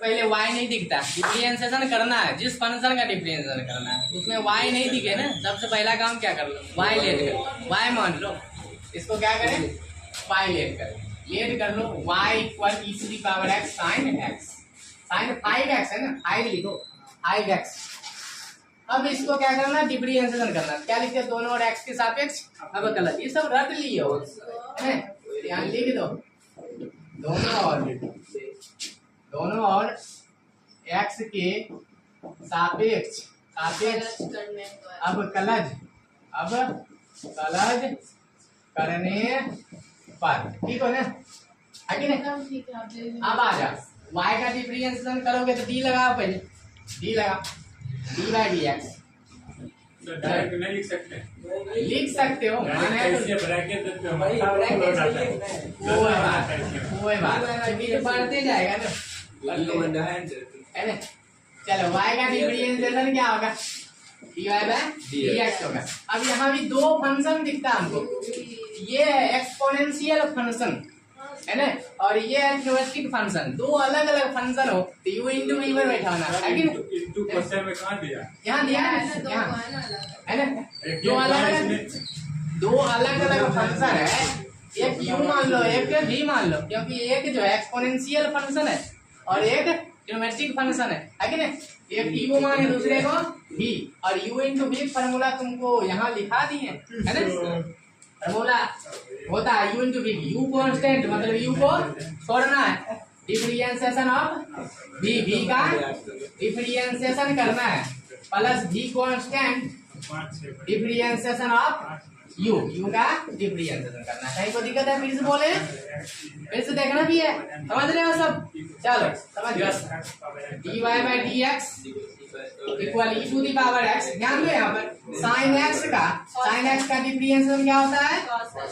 पहले y नहीं दिखता, डिफरेंशिएशन करना है, जिस फंक्शन का डिफरेंशिएशन करना है उसमें y नहीं दिखे ना, सबसे पहला काम क्या कर लो, y लेट कर, y मान लो, इसको क्या करें, y लेट कर लो, y equal e to the power x sin x, sin 5x है ना, 5 लिखो 5x। अब इसको क्या करना, डिफरेंशिएशन करना, क्या लिखते दोनों और x के सापेक्ष अवकलन, ये सब रट लियो है, ध्यान लिख दो, दोनों और x के सापेक्ष अवकलज करने पर, ठीक हो ना, है कि नहीं। अब आ जा, y का डिफरेंशिएशन करोगे तो d लगाओ, पहले d लगा, d by d x direct नहीं लिख सकते, लिख सकते हो, कोई बात बढ़ते जाएगा ना, है ना। चलो y का डिफरेंशिएशन क्या होगा, dy बाई dx होगा। अब यहाँ भी दो फंक्शन दिखता है हमको, ये है एक्सपोनेंशियल फंक्शन है ना, और ये है क्यूबिक फंक्शन, दो अलग अलग फंक्शन हो तो u इंटू v पर बैठा होना है कि इंटू क्वेश्चन में कहाँ दिया, यहाँ दिया है, यहाँ है ना, दो अलग अलग फंक्शन है, एक u मान लो एक v मान लो, क्योंकि एक जो है एक्सपोनेंशियल फंक्शन है और एक ज्योमेट्रिक फंक्शन है कि नहीं, एक u माने दूसरे को v, और u इंटू v फॉर्मूला तुमको यहाँ लिखा दिए है ना, फॉर्मूला होता है u into v, u constant मतलब u को छोड़ना है, डिफरेंशिएशन ऑफ v का डिफरेंशिएशन करना है, plus v constant differentiation of u का डिफरेंशिएशन करना है। कहीं को दिक्कत है फिर से बोले, फिर से देखना भी है, समझ रहे हो सब, चलो समझ गए, dy by dx equal e to the power x, ध्यान दो यहाँ पर sin x का डिफरेंशिएशन क्या होता है,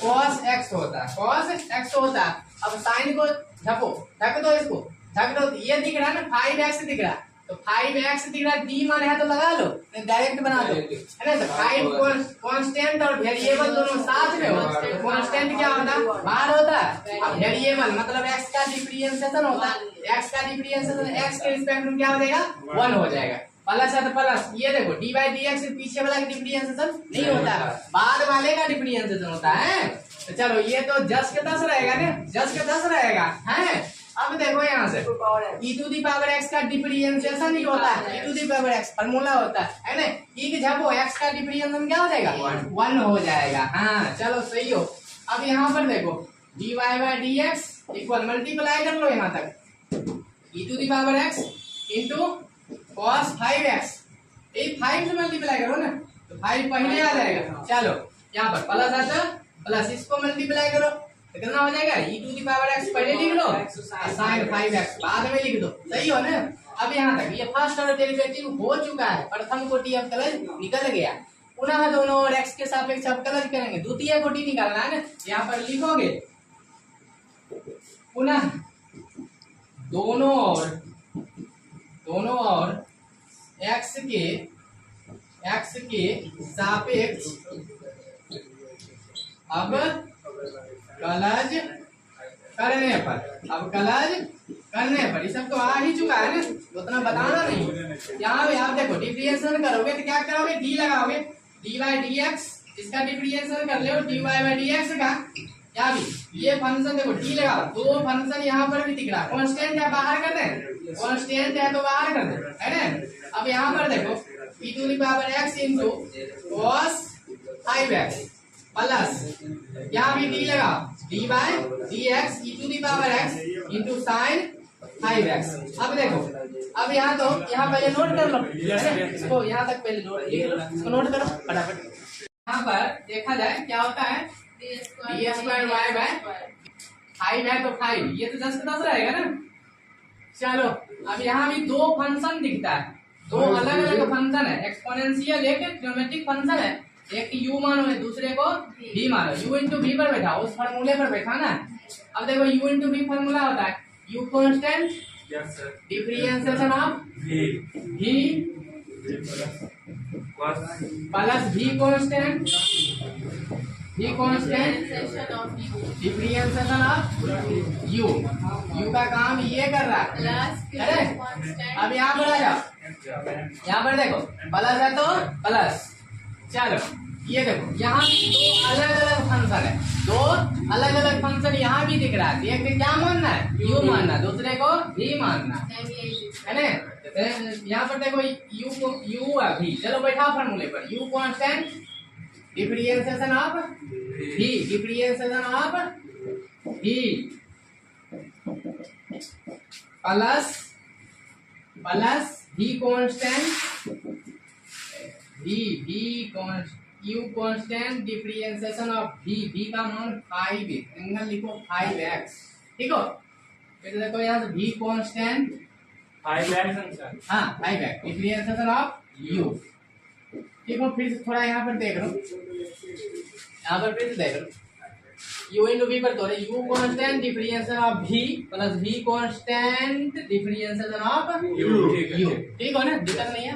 cos x होता है, cos x होता है। अब sin को ढक दो इसको, ढक दो, ये दिख रहा है ना 5x दिख रहा है, तो 5x दिख रहा है, d मान है तो लगा लो, डायरेक्ट बना दो है ना, तो 5 कांस्टेंट और वेरिएबल दोनों साथ में हो, तो कांस्टेंट क्या होता है, बाहर होता है, अब वेरिएबल मतलब x का डिफरेंशिएशन होता है, x का डिफरेंशिएशन x के रिस्पेक्ट में क्या हो जाएगा, 1 हो जाएगा, प्लस है तो प्लस, ये देखो डी बाई डी एक्स पीछे वाला का डिफरेंशिएशन नहीं होता है, बाद वाले का डिफरेंशिएशन होता है। तो चलो ये तो 10 के 10 रहेगा ना, 10 के 10 रहेगा है। अब देखो यहाँ से e to the power x का डिफरेंशिएशन नहीं होता है, e to the power x formula होता है ना, e के झपो x का डिफरेंशिएशन क्या हो जाएगा, 1 हो जाएगा। हाँ चलो सही हो। अब यहाँ पर देखो dy by d x equal multiply कर लो यहाँ तक, e to the power x into cos 5x, ये 5 से मल्टीप्लाई करो ना तो 5 पहले आ जाएगा। चलो यहाँ पर प्लस आता, प्लस इसको मल्टीप्लाई करो तो कितना हो जाएगा, e to the power x पहले लिख लो, sin 5x बाद में लिख दो, सही हो ना। अब यहाँ तक ये फर्स्ट ऑर्डर डेरिवेटिव हो चुका है, प्रथम कोटि अवकलज निकल गया, पुनः दोनों और x के सापेक्ष अवकलज करेंगे, द्वितीय कोटि निकालना है ना, यहाँ पर लिखोगे पुनः दोनों और x के सापेक्ष अवकलज करने पर, ये सब तो आ ही चुका है ना, उतना बताना नहीं। यहाँ भी आप देखो डिफरेंशिएशन करोगे तो क्या करोगे, d लगाओगे, dy बाई डी एक्स, इसका डिफरेंशिएशन कर लो dy बाई डी एक्स का, यहाँ भी ये फंक्शन देखो d लगाओ, दो फंक्शन यहाँ पर भी दिख रहा है, कांस्टेंट है बाहर कर दें, कांस्टेंट है तो बाहर कर दे है ना। अब यहाँ पर देखो e to the power x into cos 5x plus यहाँ भी d लगाओ, d by d x e to the power x into sine 5x। अब देखो, अब यहाँ तो यहाँ पहले नोट कर लो, इसको यहाँ तक पहले नोट, इसको नोट करो फटाफट। यहाँ पर देखा जाए क्या होता है, डी स्क्वायर वाई बाय 5 है तो 5, ये तो 10 का 10 रहेगा ना। चलो अब यहाँ भी दो फंक्शन दिखता है, दो अलग अलग फंक्शन है, एक्सपोनेंशियल एक ज्योमेट्रिक फंक्शन है, एक u मानो है दूसरे को v मानो, u इंटू v पर बैठा, उस फॉर्मूले पर बैठा ना। अब देखो u इंटू v फॉर्मूला होता है u constant differentiation of v plus v constant भी constant differentiation of u. U का काम ये कर रहा है। अरे अब यहाँ पर आ जाओ, यहाँ पर देखो प्लस है तो प्लस। चलो ये देखो यहाँ भी दो अलग अलग फंक्शन है, दो अलग अलग फंक्शन यहाँ भी दिख रहा है। एक को क्या मानना है, यू मानना, दूसरे को भी मानना है ना। यहाँ पर देखो यू को यू है भी। चलो बैठाओ फॉर्मूले पर, यू कांस्टेंट डिफरेंशिएशन ऑफ भी, differentiation of v plus v constant भी यू कांस्टेंट डिफरेंशिएशन ऑफ भी का मान 5, एंगल लिखो 5x, ठीक हो। फिर देखो यहाँ से भी कांस्टेंट 5x, हाँ 5x डिफरेंशिएशन ऑफ यू, ठीक हो। फिर से थोड़ा यहाँ पर देख लो, यहाँ पर फिर से देख लो, यू इंटू वी पर तोड़े, u constant differentiation of v plus v constant differentiation of u, ठीक हो ना, दिक्कत नहीं है।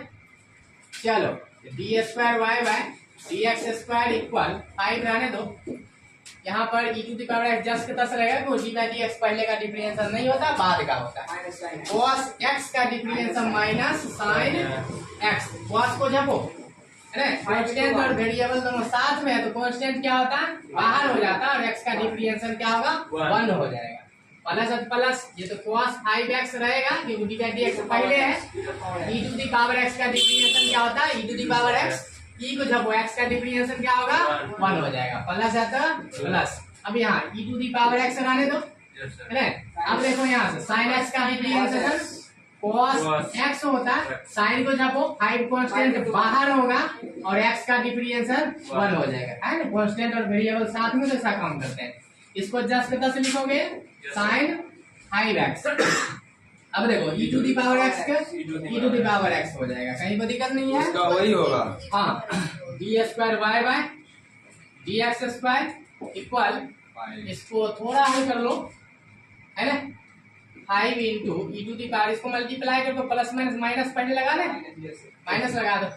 चलो d square y by d x square equal 5 रहने दो। यहाँ पर e to the power x जस्ट के तस रहेगा, क्योंकि डी बाई डी एक्स पहले का डिफरेंशिएशन नहीं होता, बाद का होता है। cos x का differentiation minus sin x, cos को जपो, है ना। कांस्टेंट और वेरिएबल दोनों साथ में है तो कांस्टेंट क्या होता है, बाहर हो जाता है, और x का डिफरेंशिएशन क्या होगा, 1 हो जाएगा। प्लस प्लस ये तो cos 5x रहेगा, क्योंकि डी बाई डी एक्स पहले है। e to the power x का डिफरेंशिएशन क्या होता है, e to the power x, e को जब x का डिफरेंशिएशन क्या होगा, 1 हो जाएगा। प्लस है तो प्लस। अब यहाँ e to the power x लगाने दो, है ना। अब देखो यहाँ से sin x का डिफरेंशिएशन cos x होता है, sin को जब 5 कांस्टेंट बाहर होगा और x का डिफरेंशिएशन 1 हो जाएगा, है ना। कांस्टेंट और वेरिएबल साथ में तो ऐसा काम करते हैं। इसको जस्ट कितना से लिखोगे, sin 5x। अब देखो e to the power x का e to the power x हो जाएगा, कहीं कोई दिक्कत नहीं है, इसका वही होगा। हाँ d square y by d x square equal, इसको थोड़ा हल कर लो, है ना। 5 into e to the power, इसको मल्टीप्लाई कर दो, प्लस माइनस माइनस पहले लगा ले, माइनस लगा दो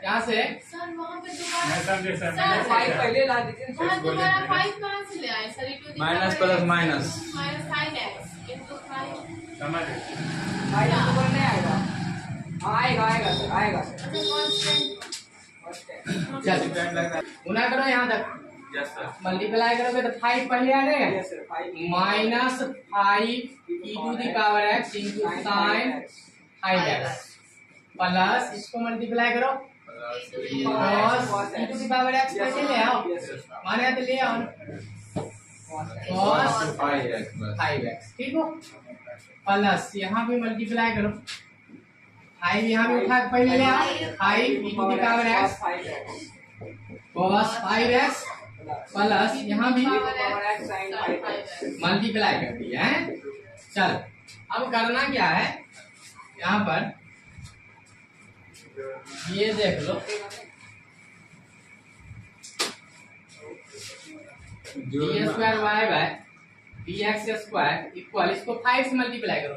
यहाँ से। सर वहाँ पे मैं समझे सर, दोबारा मैंने फाइव समझा। पहले ला दीजिए, वहाँ दोबारा 5 कहाँ से ले आए sir, e to the minus power plus x minus. Minus sin x into 5। समझ भाई ऊपर नहीं आएगा, हाँ आएगा आएगा सर, आएगा सर। अच्छा कांस्टेंट, चल गुना करो यहाँ तक, यस सर, मल्टीप्लाई करोगे तो 5 पहले आ जाएगा, yes sir, 5 minus 5 e to the power x into sine 5x plus, इसको मल्टीप्लाई करो cos e to the power x कैसे ले आओ, माने तो ले आओ cos 5x, ठीक हो। प्लस यहाँ भी मल्टीप्लाई करो, 5 यहाँ भी उठा के पहले ले आओ, 5 e to the power x cos 5x plus यहाँ भी मल्टीप्लाई कर दिया है। चल अब करना क्या है, यहाँ पर ये देख लो, d square y by d x square equal, इसको 5 से मल्टीप्लाई करो,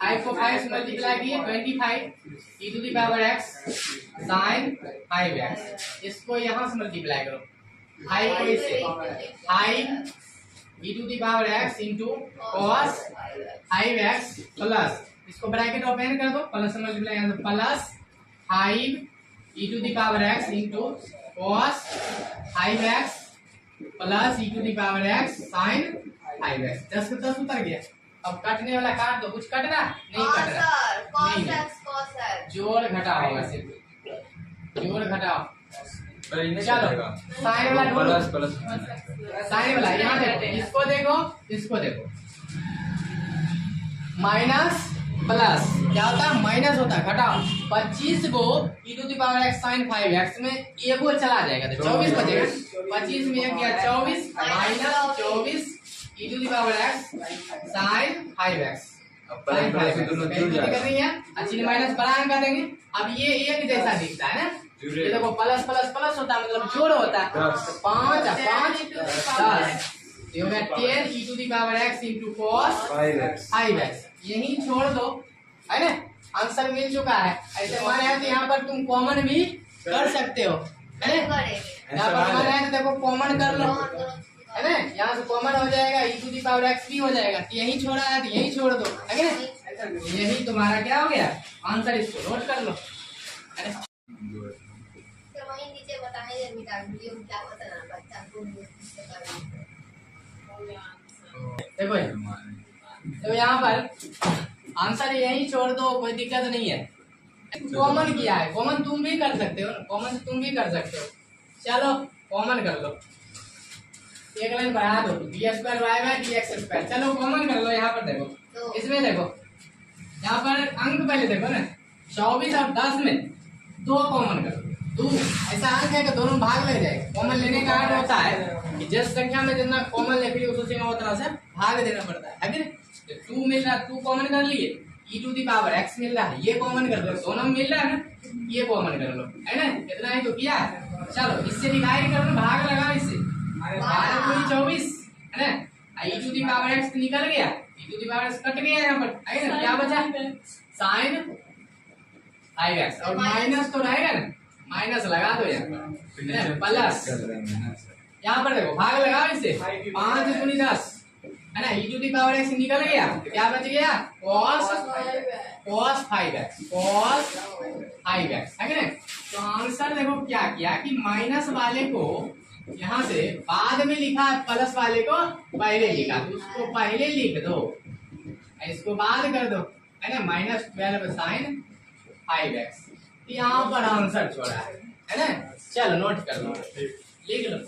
5 को 5 से मल्टीप्लाई किए 25 e to the power x sine 5x, इसको यहाँ से मल्टीप्लाई करो, 5 को इससे 5 e to the power x into cos 5x plus, इसको ब्रैकेट ओपन कर दो, प्लस से मल्टीप्लाई कर दो, plus 5 e to the power x into cos 5x plus e to the power x sine 5x। 10 के 10 उतर गया। अब काटने वाला काट दो, कुछ कट रहा नहीं, कट रहा नहीं, जोड़ घटाओ होगा, सिर्फ जोड़ घटाओ। चलो साइन वाला प्लस प्लस साइन वाला यहाँ देखो, इसको देखो, इसको देखो, माइनस प्लस क्या होता है, माइनस होता है, घटाओ 25 को e to the power x sine 5x में एगो चला जाएगा तो 24 बचेगा, 25 में 1 गया 24 minus 24 e to the power x sine 5x, नहीं है अच्छी माइनस बड़ा कर देंगे। अब ये एक जैसा दिखता है ना, ये देखो प्लस प्लस प्लस होता है, मतलब जोड़ होता है, 5 10 ये हो गया 10 e to the power x into cos 5x, यही छोड़ दो, है ना, आंसर मिल चुका है। ऐसे हमारे यहाँ तो यहाँ पर तुम कॉमन भी कर सकते हो, है ना? यहाँ पर कॉमन है तो देखो कॉमन कर लो, है ना? यहाँ से कॉमन हो जाएगा, e to the power x भी हो जाएगा। यही छोड़ा है तो यही छोड़ दो, है ना? यही तुम्हारा क्या हो गया आंसर, इसको नोट कर लो, है ना? तो वहीं नीचे बताएंगे बेटा वीडियो में क्या बताना बच्चा को देखो तो यहाँ पर आंसर यही छोड़ दो, कोई दिक्कत नहीं है। कॉमन किया है, कॉमन तुम भी कर सकते हो ना, कॉमन तुम भी कर सकते हो। चलो कॉमन कर लो, एक लाइन बढ़ा दो, d square y by d x square. चलो कॉमन कर लो। यहाँ पर देखो, इसमें देखो, यहाँ पर अंक पहले देखो ना, 24 और 10 में 2 कॉमन कर लो, 2 ऐसा अंक है कि दोनों भाग लग जाएगा। कॉमन लेने का अर्थ होता है कि जिस संख्या में जितना कॉमन लेके लिए उसी में उतना से भाग देना पड़ता है कि नहीं? तो 2 मिल रहा है, 2 कॉमन कर लिए, e to the power x मिल रहा है, ये कॉमन कर लो, दोनों मिल रहा है ना, ये कॉमन कर लो, है ना? इतना ही तो किया। चलो इससे डिवाइड कर लो, भाग लगाओ इससे, 12×24 है ना, e to the power x निकल गया, e to the power x cut गया यहाँ पर, है ना? क्या बचा साइन 5x, और माइनस तो रहेगा ना, माइनस लगा दो यहाँ पर, प्लस यहाँ पर देखो भाग लगाओ इससे, 5×10 है ना, e to the power x निकल गया, क्या बच गया cos 5x, cos 5x, है ना? तो आंसर देखो क्या किया कि माइनस वाले को यहाँ से बाद में लिखा, प्लस वाले को पहले लिखा, तो उसको पहले लिख दो, इसको बाद कर दो, है ना? -12 sin 5x, यहाँ पर आंसर छोड़ा है ना? चलो नोट कर लो, लिख लो।